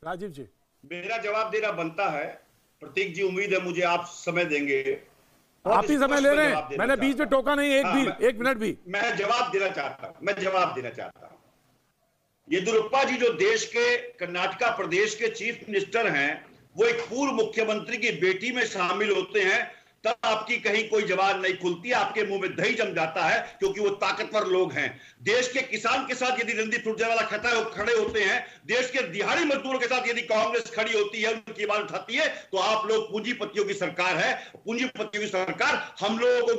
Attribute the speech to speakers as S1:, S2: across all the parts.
S1: राजीव जी,
S2: मेरा जवाब देना बनता है। प्रतीक जी, उम्मीद है मुझे आप समय देंगे।
S1: आप ही समय ले रहे हैं, मैंने बीच में टोका नहीं, एक मिनट भी।
S2: मैं जवाब देना चाहता हूं। येदियुरप्पा जी जो देश के कर्नाटका प्रदेश के चीफ मिनिस्टर हैं, वो एक पूर्व मुख्यमंत्री की बेटी में शामिल होते हैं, तब आपकी कहीं कोई जवाब नहीं खुलती, आपके मुंह में दही जम जाता है, क्योंकि वो ताकतवर लोग हैं। देश के किसान के साथ यदि रणदीप सुरजेवाला खड़े होते हैं, देश के दिहाड़ी मजदूरों के साथ यदि कांग्रेस खड़ी होती है, उनकी आवाज उठाती है, तो आप लोग पूंजीपतियों की सरकार है। पूंजीपतियों की सरकार हम लोगों को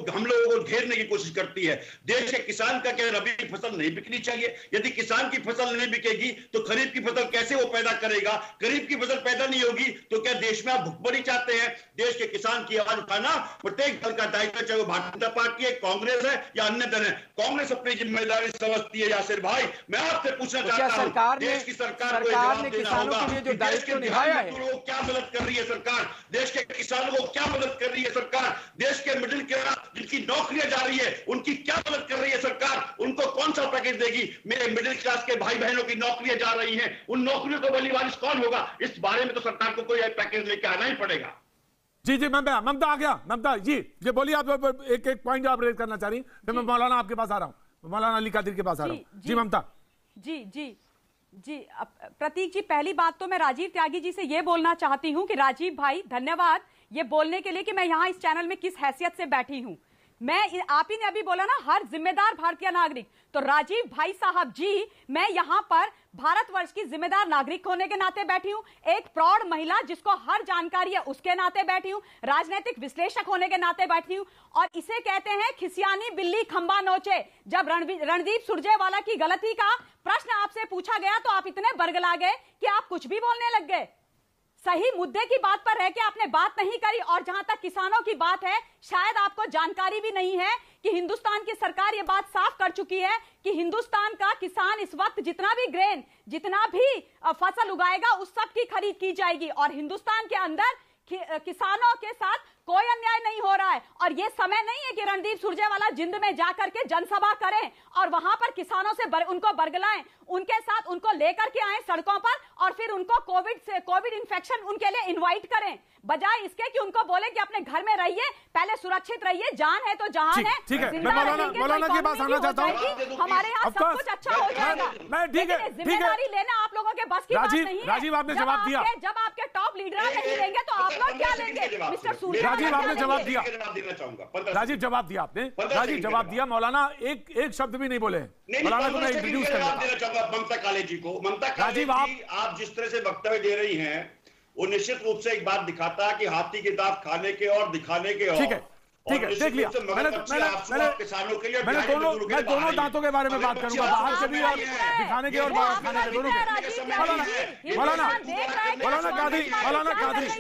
S2: घेरने की कोशिश करती है। देश के किसान का क्या रबी फसल नहीं बिकनी चाहिए? यदि किसान की फसल नहीं बिकेगी तो खरीफ की फसल कैसे वो पैदा करेगा? खरीफ की फसल पैदा नहीं होगी तो क्या देश में आप भुखमरी चाहते हैं? देश के किसान की आवाज उठाना प्रत्येक दल का दायित्व, चाहे वो भारतीय जनता पार्टी है, कांग्रेस है या अन्य दल है। कांग्रेस अपनी जिम्मेदारी समझती है। यासिर भाई, मैं आपसे पूछना चाहता हूं, देश की सरकार को जवाब देना होगा कि देश के दिहाड़ी मजदूरों को क्या मदद कर रही है सरकार? देश के किसानों को क्या मदद कर रही है सरकार? देश के मिडिल क्लास जिनकी नौकरियां जा रही है, उनकी क्या मदद कर रही है सरकार? उनको कौन सा पैकेज देगी? मेरे मिडिल क्लास के भाई बहनों की नौकरियां जा रही हैं, उन नौकरियों को बली वारिस कौन होगा? इस बारे में तो सरकार को कोई पैकेज लेके आना ही पड़ेगा।
S1: जी जी, ममता आ गया। ममता जी, ये बोलिए, आप एक पॉइंट आप रेज करना चाह रही, फिर मैं मौलाना आपके पास आ रहा हूं, मौलाना अली कादिर के पास आ रहा हूं। जी ममता।
S3: जी प्रतीक जी, पहली बात तो मैं राजीव त्यागी जी से ये बोलना चाहती हूं कि राजीव भाई धन्यवाद ये बोलने के लिए कि मैं यहां इस चैनल में किस हैसियत से बैठी हूं। आप ही ने अभी बोला ना, हर जिम्मेदार भारतीय नागरिक, तो राजीव भाई साहब जी, मैं यहां पर भारतवर्ष की जिम्मेदार नागरिक होने के नाते बैठी हूं, एक प्रौढ़ महिला जिसको हर जानकारी है उसके नाते बैठी हूं, राजनीतिक विश्लेषक होने के नाते बैठी हूं। और इसे कहते हैं खिसियानी बिल्ली खंबा नोचे। जब रणदीप सुरजेवाला की गलती का प्रश्न आपसे पूछा गया तो आप इतने बरगला गए कि आप कुछ भी बोलने लग गए। सही मुद्दे की बात पर रह के आपने बात नहीं करी। और जहां तक किसानों की बात है, शायद आपको जानकारी भी नहीं है कि हिंदुस्तान की सरकार ये बात साफ कर चुकी है कि हिंदुस्तान का किसान इस वक्त जितना भी ग्रेन, जितना भी फसल उगाएगा, उस सब की खरीद की जाएगी। और हिंदुस्तान के अंदर किसानों के साथ कोई अन्याय नहीं हो रहा है। और ये समय नहीं है कि रणदीप सुरजेवाला जिंद में जाकर के जनसभा करें और वहां पर किसानों से उनको बरगलाएं, उनके साथ उनको लेकर के आए सड़कों पर और फिर उनको कोविड इन्फेक्शन उनके लिए इनवाइट करें, बजाय इसके कि उनको बोले कि अपने घर में रहिए, पहले सुरक्षित रहिए, जान है तो जहान है।
S1: ठीक है, मैं मौलाना के पास आना चाहता हूं।
S3: हमारे यहाँ सब कुछ अच्छा हो जाएगा। जिम्मेदारी लेना आप लोगों के बस की बात नहीं है।
S1: राजीव, आपने जवाब दिया।
S3: जब आपके टॉप लीडर नहीं लेंगे तो आप लोग क्या लेंगे? मिस्टर सूर्य,
S1: राजीव आपने जवाब दिया। राजीव जवाब दिया आपने। राजीव जवाब दिया। मौलाना एक शब्द भी नहीं बोले। मौलाना को मैं इंट्रोड्यूस करना चाहूंगा
S2: ममता काले जी को। ममता काले जी, आप जिस तरह से वक्तव्य दे रही हैं, वो निश्चित रूप से एक बात दिखाता है कि हाथी के दांत खाने के और दिखाने के और।
S1: ठीक है, देख लिया। मैं दोनों दांतों के बारे में बात करूंगा, बाहर से भी और दिखाने के और बाहर खाने के, दोनों के। मौलाना कादिर